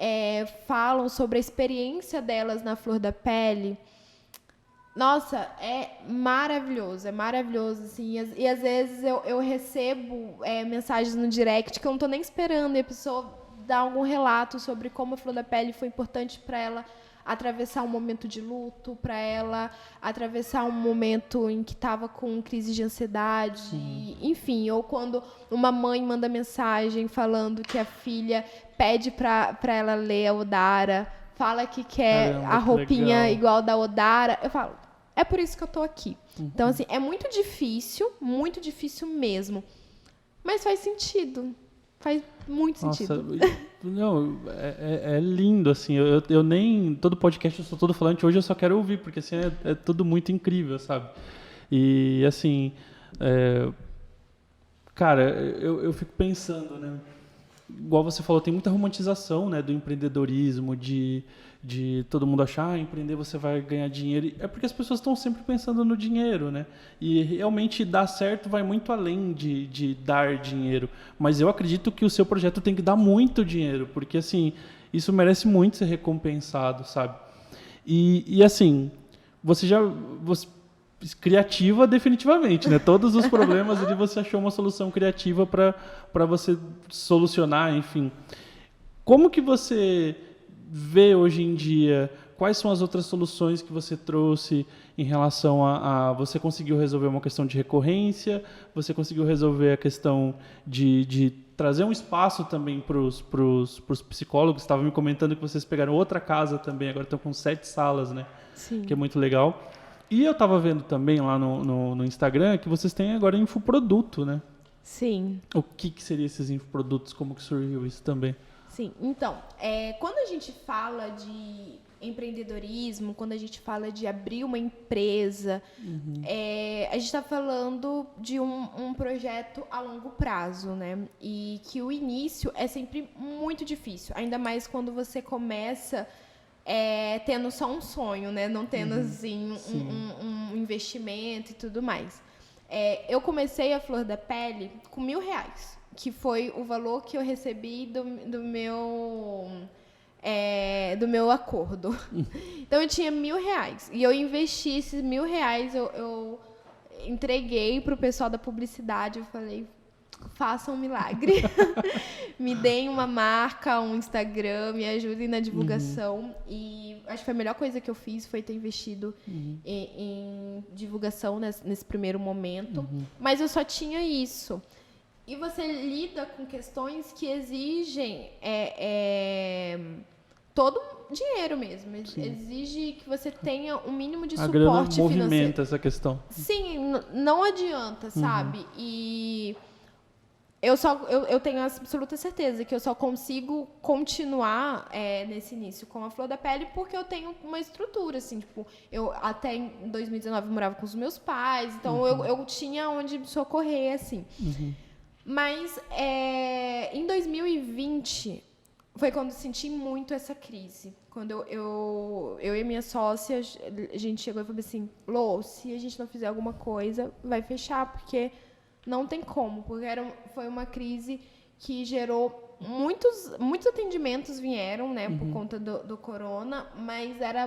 falam sobre a experiência delas na Flor da Pele, nossa, é maravilhoso, assim, e às vezes eu recebo mensagens no direct que eu não tô nem esperando, e a pessoa dá algum relato sobre como a Flor da Pele foi importante para ela atravessar um momento de luto, para ela atravessar um momento em que estava com crise de ansiedade, enfim, ou quando uma mãe manda mensagem falando que a filha pede para ela ler a Odara, fala que quer a roupinha igual da Odara, eu falo, é por isso que eu tô aqui. Então, assim, é muito difícil mesmo, mas faz sentido. Faz muito sentido. Não, é lindo, assim. Eu nem... Todo podcast eu sou todo falante. Hoje eu só quero ouvir, porque assim, é tudo muito incrível, sabe? E, assim... cara, eu fico pensando, né? Igual você falou, tem muita romantização, né? Do empreendedorismo, de todo mundo achar, empreender você vai ganhar dinheiro. É porque as pessoas estão sempre pensando no dinheiro, né? E realmente dar certo vai muito além de dar dinheiro. Mas eu acredito que o seu projeto tem que dar muito dinheiro, porque assim, isso merece muito ser recompensado, sabe? E assim, você criativa definitivamente, né? Todos os problemas ali você achou uma solução criativa para você solucionar, enfim. Como que você vê hoje em dia, quais são as outras soluções que você trouxe em relação a você conseguiu resolver uma questão de recorrência, você conseguiu resolver a questão de trazer um espaço também para os psicólogos? Estava me comentando que vocês pegaram outra casa também, agora estão com 7 salas, né? Sim. Que é muito legal. E eu estava vendo também lá no Instagram que vocês têm agora infoproduto, né? Sim. O que seria esses infoprodutos? Como que surgiu isso também? Sim, então, quando a gente fala de empreendedorismo, quando a gente fala de abrir uma empresa, a gente está falando de um projeto a longo prazo, né? E que o início é sempre muito difícil, ainda mais quando você começa tendo só um sonho, né? Não tendo assim, um investimento e tudo mais. Eu comecei a Flor da Pele com R$1.000. Que foi o valor que eu recebi do meu acordo. Então, eu tinha R$1.000. E eu investi esses R$1.000, eu entreguei para o pessoal da publicidade. Eu falei, façam um milagre. Me deem uma marca, um Instagram, me ajudem na divulgação. E acho que foi a melhor coisa que eu fiz foi ter investido em divulgação nesse primeiro momento. Mas eu só tinha isso. E você lida com questões que exigem todo dinheiro mesmo. Exige que você tenha um mínimo de suporte financeiro. A grana movimenta essa questão. Sim, não adianta, sabe? E eu tenho a absoluta certeza que eu só consigo continuar nesse início com a Flor da Pele porque eu tenho uma estrutura, assim, tipo, eu até em 2019 morava com os meus pais, então eu tinha onde me socorrer, assim. Mas em 2020 foi quando eu senti muito essa crise. Quando eu e minha sócia, a gente chegou e falou assim, Lô, se a gente não fizer alguma coisa, vai fechar, porque não tem como. Porque foi uma crise que gerou muitos atendimentos vieram, né, por conta do corona, mas era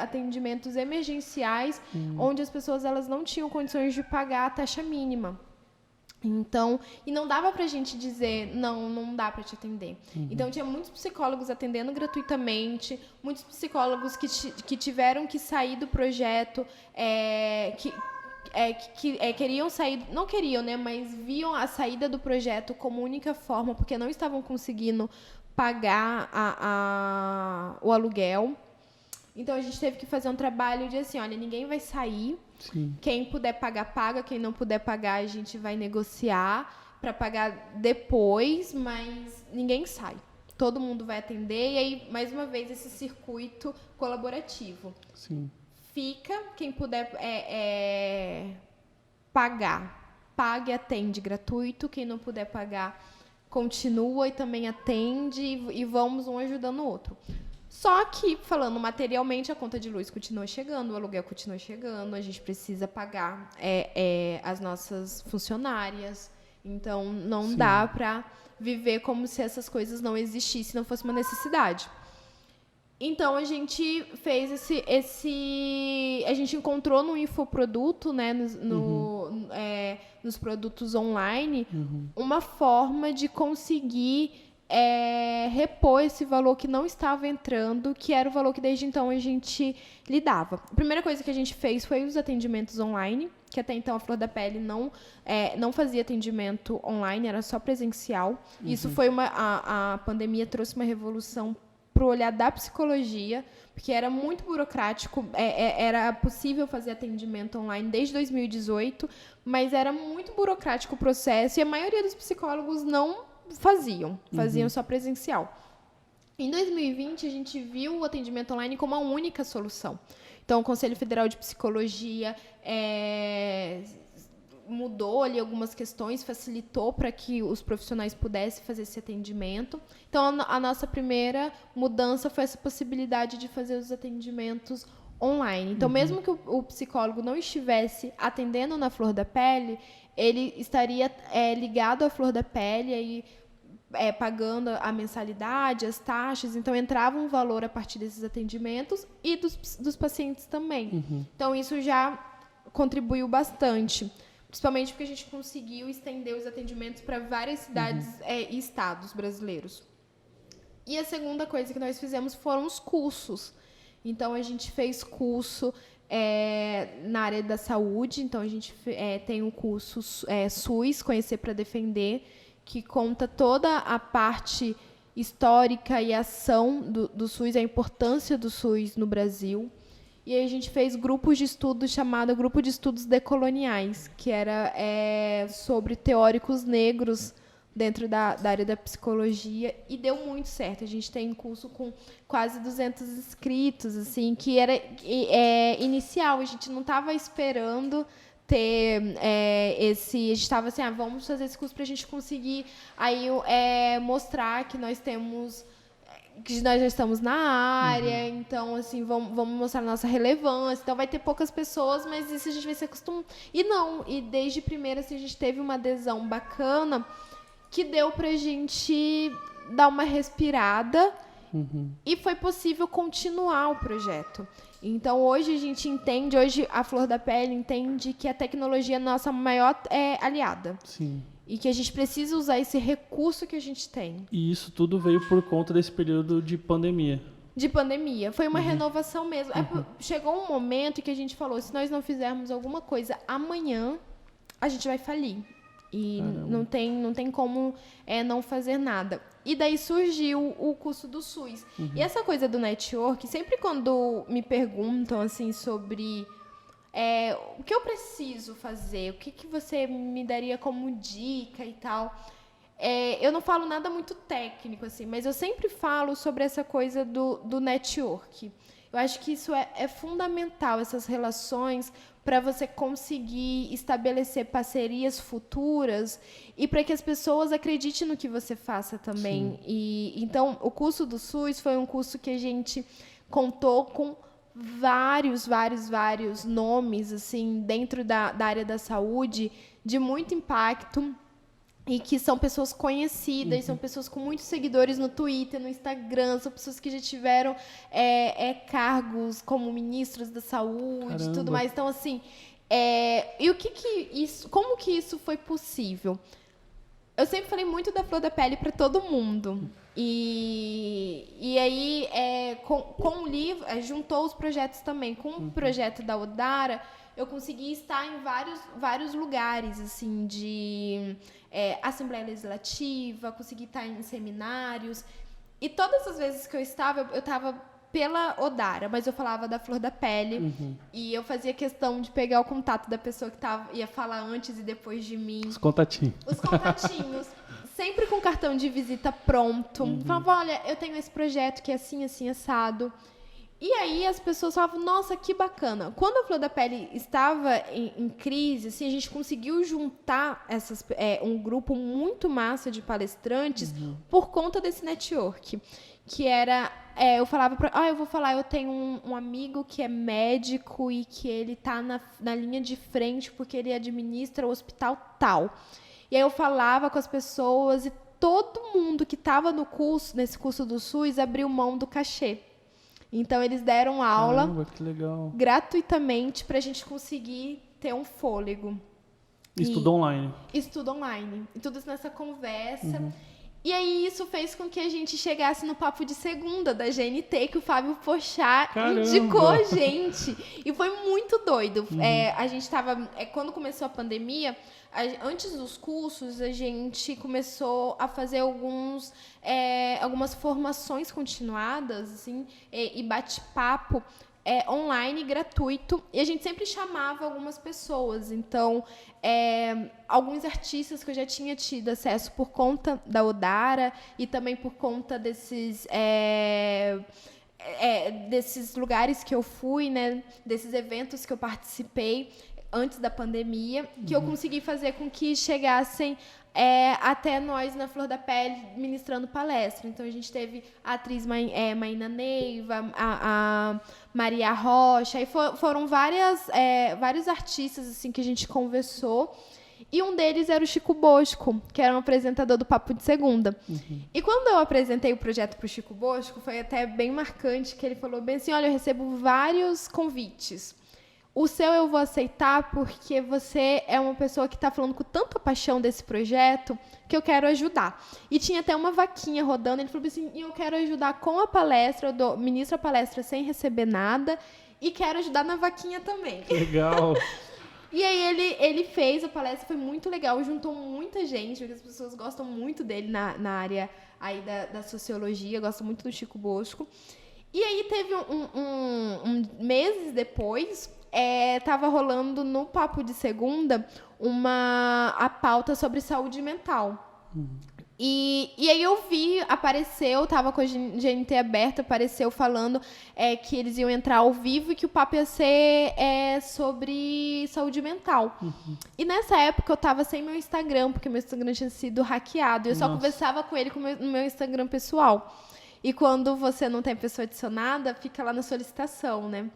atendimentos emergenciais, onde as pessoas elas não tinham condições de pagar a taxa mínima. Então, e não dava pra gente dizer, não dá pra te atender. Então, tinha muitos psicólogos atendendo gratuitamente, muitos psicólogos que tiveram que sair do projeto, queriam sair, não queriam, né, mas viam a saída do projeto como única forma, porque não estavam conseguindo pagar o aluguel. Então, a gente teve que fazer um trabalho de assim, olha, ninguém vai sair. Sim. Quem puder pagar, paga. Quem não puder pagar, a gente vai negociar para pagar depois, mas ninguém sai. Todo mundo vai atender. E aí, mais uma vez, esse circuito colaborativo. Sim. Fica, quem puder pagar, pague e atende gratuito. Quem não puder pagar, continua e também atende. E vamos um ajudando o outro. Só que, falando materialmente, a conta de luz continua chegando, o aluguel continua chegando, a gente precisa pagar as nossas funcionárias. Então, não dá para viver como se essas coisas não existissem, não fosse uma necessidade. Então, a gente fez a gente encontrou no infoproduto, né, nos produtos online, uma forma de conseguir repor esse valor que não estava entrando, que era o valor que desde então a gente lidava. A primeira coisa que a gente fez foi os atendimentos online, que até então a Flor da Pele não fazia atendimento online, era só presencial. Isso foi a pandemia trouxe uma revolução para o olhar da psicologia, porque era muito burocrático, era possível fazer atendimento online desde 2018, mas era muito burocrático o processo e a maioria dos psicólogos não faziam só presencial. Em 2020, a gente viu o atendimento online como a única solução. Então, o Conselho Federal de Psicologia mudou ali algumas questões, facilitou para que os profissionais pudessem fazer esse atendimento. Então, a nossa primeira mudança foi essa possibilidade de fazer os atendimentos online. Então, mesmo que o psicólogo não estivesse atendendo na Flor da Pele, ele estaria ligado à Flor da Pele, aí, pagando a mensalidade, as taxas. Então, entrava um valor a partir desses atendimentos e dos pacientes também. Então, isso já contribuiu bastante, principalmente porque a gente conseguiu estender os atendimentos para várias cidades e estados brasileiros. E a segunda coisa que nós fizemos foram os cursos. Então, a gente fez curso na área da saúde. Então, a gente tem um curso SUS, Conhecer para Defender, que conta toda a parte histórica e ação do SUS, a importância do SUS no Brasil. E aí a gente fez grupos de estudos chamado Grupo de Estudos Decoloniais, que era sobre teóricos negros dentro da área da psicologia, e deu muito certo. A gente tem um curso com quase 200 inscritos, assim, que era inicial. A gente não estava esperando ter a gente estava assim, vamos fazer esse curso para a gente conseguir aí mostrar que nós temos, que nós já estamos na área, então, assim, vamos mostrar a nossa relevância. Então, vai ter poucas pessoas, mas isso a gente vai se acostumar. E desde primeira, assim, a gente teve uma adesão bacana que deu pra gente dar uma respirada e foi possível continuar o projeto. Então, hoje a gente entende, hoje a Flor da Pele entende que a tecnologia é a nossa maior aliada. Sim. E que a gente precisa usar esse recurso que a gente tem. E isso tudo veio por conta desse período de pandemia. De pandemia. Foi uma renovação mesmo. Chegou um momento que a gente falou, se nós não fizermos alguma coisa amanhã, a gente vai falir. E não tem como não fazer nada. E daí surgiu o curso do SUS. E essa coisa do network, sempre quando me perguntam assim sobre o que eu preciso fazer, o que você me daria como dica e tal, eu não falo nada muito técnico, assim, mas eu sempre falo sobre essa coisa do network. Eu acho que isso é fundamental, essas relações, para você conseguir estabelecer parcerias futuras e para que as pessoas acreditem no que você faça também. Então, o curso do SUS foi um curso que a gente contou com vários nomes assim, dentro da área da saúde, de muito impacto, e que são pessoas conhecidas, são pessoas com muitos seguidores no Twitter, no Instagram, são pessoas que já tiveram cargos como ministros da saúde e tudo mais. Então, assim, E como que isso foi possível? Eu sempre falei muito da Flor da Pele para todo mundo. E aí, com o livro, juntou os projetos também. Com o projeto da Odara, eu consegui estar em vários lugares, assim, de Assembleia Legislativa, consegui estar em seminários. E todas as vezes que eu estava pela Odara, mas eu falava da Flor da Pele. E eu fazia questão de pegar o contato da pessoa que ia falar antes e depois de mim. Os contatinhos. Sempre com cartão de visita pronto. Falava, olha, eu tenho esse projeto que é assim, assim, assado. E aí as pessoas falavam, nossa, que bacana. Quando a Flor da Pele estava em crise, assim, a gente conseguiu juntar um grupo muito massa de palestrantes por conta desse network. Que era, eu falava eu tenho um amigo que é médico e que ele está na linha de frente porque ele administra o hospital tal. E aí eu falava com as pessoas e todo mundo que estava nesse curso do SUS abriu mão do cachê. Então, eles deram aula. Caramba, que legal. Gratuitamente para a gente conseguir ter um fôlego. Estudo online. Estudo online. E tudo isso nessa conversa. E aí, isso fez com que a gente chegasse no Papo de Segunda da GNT, que o Fábio Porchat indicou a gente. E foi muito doido. A gente estava... quando começou a pandemia, antes dos cursos, a gente começou a fazer algumas formações continuadas, assim, e bate-papo online, gratuito, e a gente sempre chamava algumas pessoas. Então, alguns artistas que eu já tinha tido acesso por conta da Odara e também por conta desses lugares que eu fui, né, desses eventos que eu participei antes da pandemia, que eu consegui fazer com que chegassem até nós na Flor da Pele ministrando palestra. Então, a gente teve a atriz Maína Neiva, a Maria Rocha, e foram vários artistas assim, que a gente conversou. E um deles era o Chico Bosco, que era um apresentador do Papo de Segunda. E quando eu apresentei o projeto para o Chico Bosco, foi até bem marcante, que ele falou bem assim, olha, eu recebo vários convites. O seu eu vou aceitar porque você é uma pessoa que está falando com tanta paixão desse projeto que eu quero ajudar. E tinha até uma vaquinha rodando, ele falou assim, eu quero ajudar com a palestra, eu ministro a palestra sem receber nada e quero ajudar na vaquinha também. Legal. E aí ele fez a palestra, foi muito legal, juntou muita gente, porque as pessoas gostam muito dele na área aí da sociologia, gostam muito do Chico Bosco. E aí teve meses depois, estava rolando no Papo de Segunda a pauta sobre saúde mental. E aí eu vi, apareceu, estava com a GNT aberta, apareceu falando que eles iam entrar ao vivo e que o papo ia ser sobre saúde mental. E nessa época eu estava sem meu Instagram, porque meu Instagram tinha sido hackeado. E eu só conversava com ele no meu Instagram pessoal. E quando você não tem pessoa adicionada, fica lá na solicitação, né?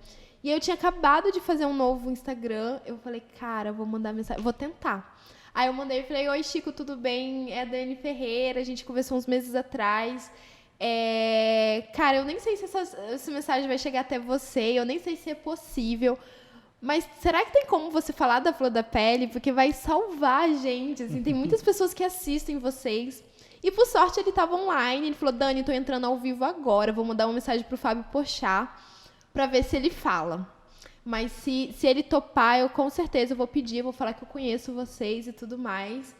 E eu tinha acabado de fazer um novo Instagram. Eu falei, cara, vou mandar mensagem, vou tentar. Aí eu mandei e falei, oi, Chico, tudo bem? É a Dani Ferreira, a gente conversou uns meses atrás. Cara, eu nem sei se essa mensagem vai chegar até você, eu nem sei se é possível. Mas será que tem como você falar da Flor da Pele? Porque vai salvar a gente, assim. Tem muitas pessoas que assistem vocês. E, por sorte, ele estava online. Ele falou, Dani, tô entrando ao vivo agora. Vou mandar uma mensagem pro Fábio Porchat para ver se ele fala. Mas se ele topar, eu com certeza vou pedir, vou falar que eu conheço vocês e tudo mais.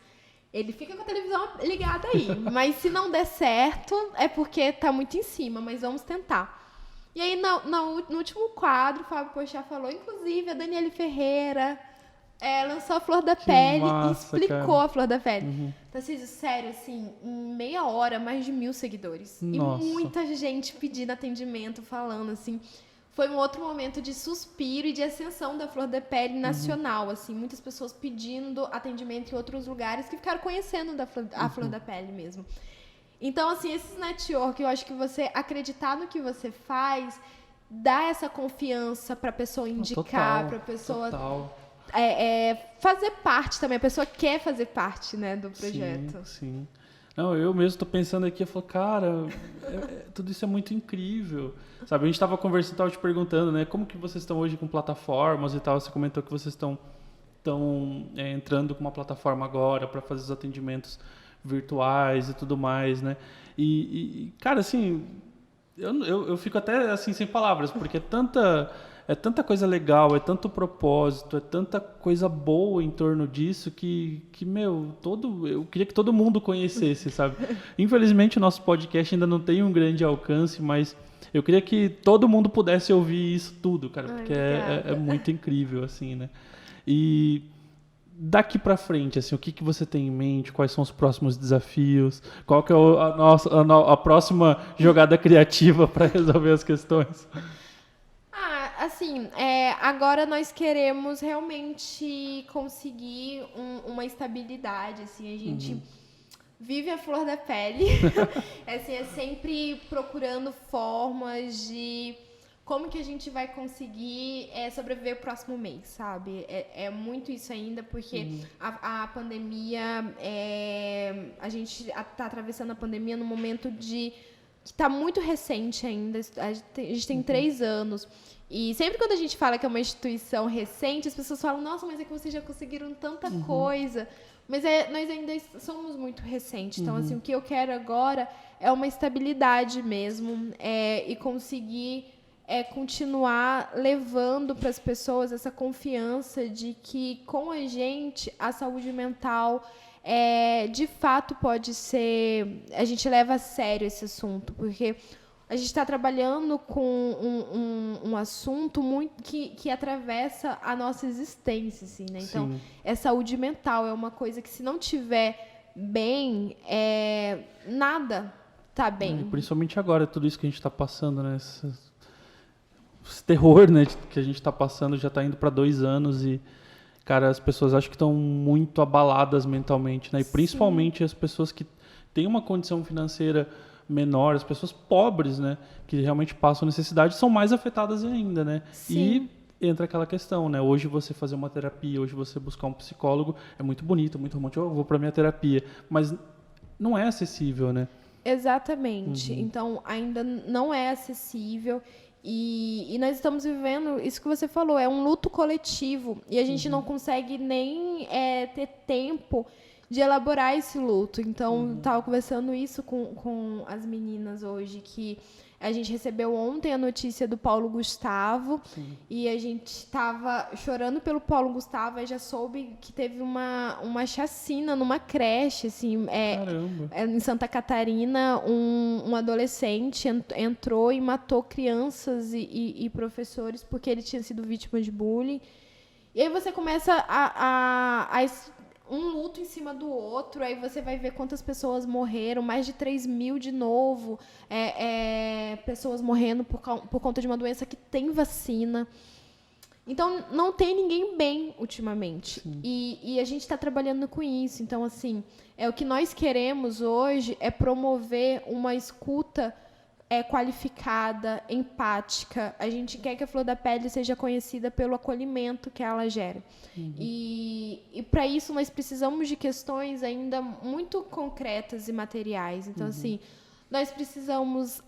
Ele fica com a televisão ligada aí. Mas se não der certo, é porque tá muito em cima, mas vamos tentar. E aí, no último quadro, o Fábio Porchat falou, inclusive, a Daniele Ferreira lançou a Flor da Pele e explicou a Flor da Pele. Tarcísio, sério, assim, em meia hora, mais de 1.000 seguidores. Nossa. E muita gente pedindo atendimento, falando, assim... Foi um outro momento de suspiro e de ascensão da Flor da Pele nacional, assim, muitas pessoas pedindo atendimento em outros lugares que ficaram conhecendo a Flor da Pele mesmo. Então, assim, esses network, eu acho que você acreditar no que você faz, dá essa confiança para a pessoa indicar, para a pessoa fazer parte também. A pessoa quer fazer parte, né, do projeto. Sim. Não, eu mesmo tô pensando aqui, eu falo, cara, tudo isso é muito incrível. Sabe, a gente estava conversando, estava te perguntando, né, como que vocês estão hoje com plataformas e tal, você comentou que vocês estão entrando com uma plataforma agora para fazer os atendimentos virtuais e tudo mais, né? Cara, assim, eu fico até assim sem palavras, porque é tanta coisa legal, é tanto propósito, é tanta coisa boa em torno disso que meu, eu queria que todo mundo conhecesse, sabe? Infelizmente o nosso podcast ainda não tem um grande alcance, mas eu queria que todo mundo pudesse ouvir isso tudo, cara, porque é muito incrível, assim, né? E daqui pra frente, assim, o que você tem em mente? Quais são os próximos desafios? Qual que é a próxima jogada criativa para resolver as questões? Assim, agora nós queremos realmente conseguir uma estabilidade, assim, a gente vive a flor da pele, assim, é sempre procurando formas de como que a gente vai conseguir sobreviver o próximo mês, sabe? É muito isso ainda, porque a pandemia, a gente está atravessando a pandemia no momento que está muito recente ainda, a gente tem 3 anos. E sempre quando a gente fala que é uma instituição recente, as pessoas falam, nossa, mas é que vocês já conseguiram tanta coisa. Mas nós ainda somos muito recentes. Então, assim, o que eu quero agora é uma estabilidade mesmo e conseguir continuar levando para as pessoas essa confiança de que com a gente a saúde mental de fato pode ser... A gente leva a sério esse assunto, porque a gente está trabalhando com um assunto muito que atravessa a nossa existência, assim, né? Então, saúde mental é uma coisa que, se não tiver bem, nada tá bem. Principalmente agora, tudo isso que a gente está passando, né? Esse terror, né, que a gente está passando já está indo para 2 anos e, cara, as pessoas acho que estão muito abaladas mentalmente, né? E principalmente as pessoas que têm uma condição financeira menor, as pessoas pobres, né, que realmente passam necessidade, são mais afetadas ainda, né? Sim. E entra aquela questão, né? Hoje você fazer uma terapia, hoje você buscar um psicólogo é muito bonito, muito romântico, eu vou para minha terapia, mas não é acessível, né? Exatamente. Então, ainda não é acessível. E nós estamos vivendo, isso que você falou, é um luto coletivo. E a gente não consegue nem ter tempo de elaborar esse luto. Então, estava conversando isso com as meninas hoje, que a gente recebeu ontem a notícia do Paulo Gustavo. E a gente estava chorando pelo Paulo Gustavo, e já soube que teve uma chacina numa creche, assim, em Santa Catarina, um adolescente entrou e matou crianças e professores porque ele tinha sido vítima de bullying. E aí você começa um luto em cima do outro, aí você vai ver quantas pessoas morreram, mais de 3.000 de novo, pessoas morrendo por conta de uma doença que tem vacina. Então, não tem ninguém bem ultimamente. E a gente está trabalhando com isso. Então, assim, o que nós queremos hoje é promover uma escuta qualificada, empática. A gente quer que a Flor da Pele seja conhecida pelo acolhimento que ela gera. E para isso nós precisamos de questões ainda muito concretas e materiais. Então, assim, nós precisamos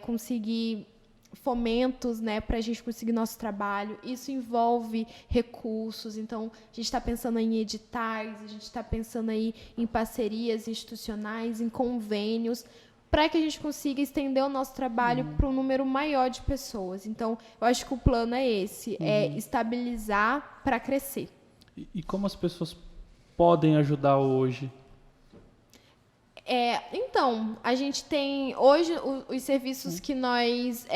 conseguir fomentos, né, para a gente conseguir nosso trabalho. Isso envolve recursos. Então, a gente está pensando em editais, a gente está pensando aí em parcerias institucionais, em convênios, para que a gente consiga estender o nosso trabalho para um número maior de pessoas. Então, eu acho que o plano é esse, estabilizar para crescer. E como as pessoas podem ajudar hoje? Então, a gente tem hoje os serviços que nós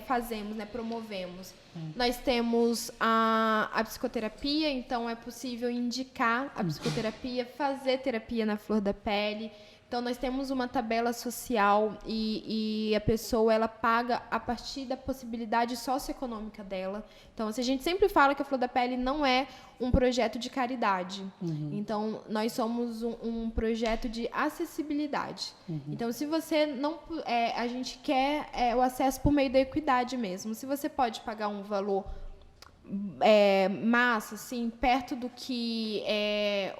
fazemos, né, promovemos. Nós temos a psicoterapia, então é possível indicar a psicoterapia, fazer terapia na Flor da Pele. Então, nós temos uma tabela social e a pessoa ela paga a partir da possibilidade socioeconômica dela. Então, a gente sempre fala que a Flor da Pele não é um projeto de caridade. Então, nós somos um projeto de acessibilidade. Então, se você não... a gente quer o acesso por meio da equidade mesmo. Se você pode pagar um valor massa, assim, perto do que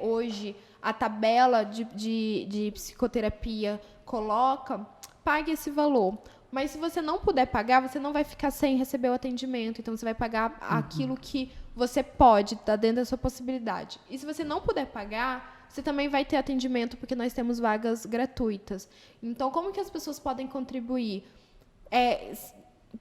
hoje a tabela de psicoterapia coloca, pague esse valor. Mas se você não puder pagar, você não vai ficar sem receber o atendimento. Então, você vai pagar aquilo que você pode, tá dentro da sua possibilidade. E se você não puder pagar, você também vai ter atendimento, porque nós temos vagas gratuitas. Então, como que as pessoas podem contribuir?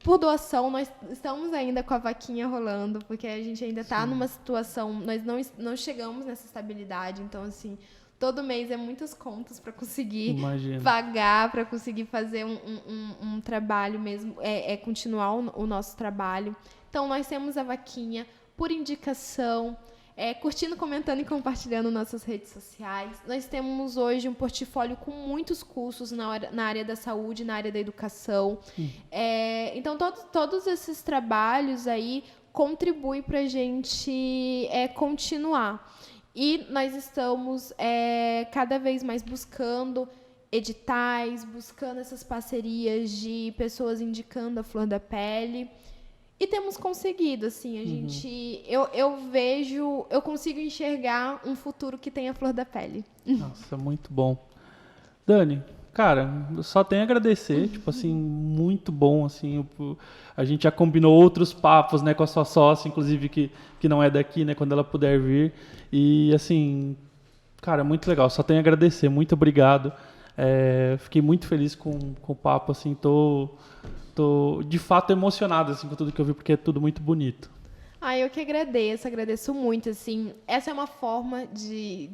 Por doação, nós estamos ainda com a vaquinha rolando, porque a gente ainda está numa situação, nós não chegamos nessa estabilidade. Então, assim, todo mês é muitas contas para conseguir pagar, para conseguir fazer um trabalho mesmo, continuar o nosso trabalho. Então, nós temos a vaquinha por indicação, curtindo, comentando e compartilhando nossas redes sociais. Nós temos hoje um portfólio com muitos cursos na área da saúde, na área da educação. Então, todos esses trabalhos aí contribuem para a gente continuar. E nós estamos cada vez mais buscando editais, buscando essas parcerias de pessoas indicando a flor da pele. E temos conseguido, assim, a gente... Eu consigo enxergar um futuro que tem a flor da pele. Nossa, muito bom. Dani, cara, eu só tenho a agradecer, tipo assim, muito bom, assim, a gente já combinou outros papos, né, com a sua sócia, inclusive, que não é daqui, né, quando ela puder vir, e, assim, cara, muito legal, só tenho a agradecer, muito obrigado, fiquei muito feliz com o papo, assim, tô de fato emocionado, assim, com tudo que eu vi, porque é tudo muito bonito. Eu que agradeço muito, assim, essa é uma forma de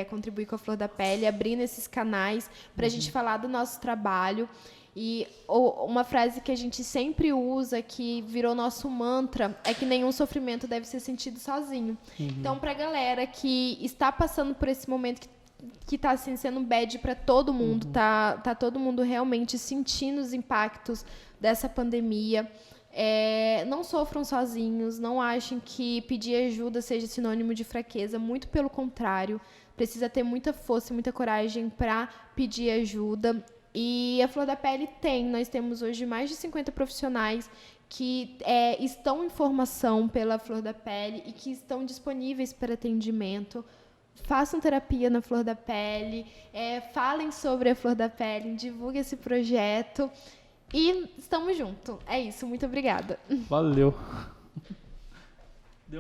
contribuir com a Flor da Pele, abrindo esses canais para a gente falar do nosso trabalho. E uma frase que a gente sempre usa, que virou nosso mantra, é que nenhum sofrimento deve ser sentido sozinho. Então, para a galera que está passando por esse momento que está assim, sendo bad para todo mundo, tá todo mundo realmente sentindo os impactos dessa pandemia. Não sofram sozinhos, não achem que pedir ajuda seja sinônimo de fraqueza, muito pelo contrário, precisa ter muita força e muita coragem para pedir ajuda. E a Flor da Pele nós temos hoje mais de 50 profissionais que estão em formação pela Flor da Pele e que estão disponíveis para atendimento. Façam terapia na Flor da Pele, falem sobre a Flor da Pele, divulguem esse projeto. E estamos juntos. É isso. Muito obrigada. Valeu.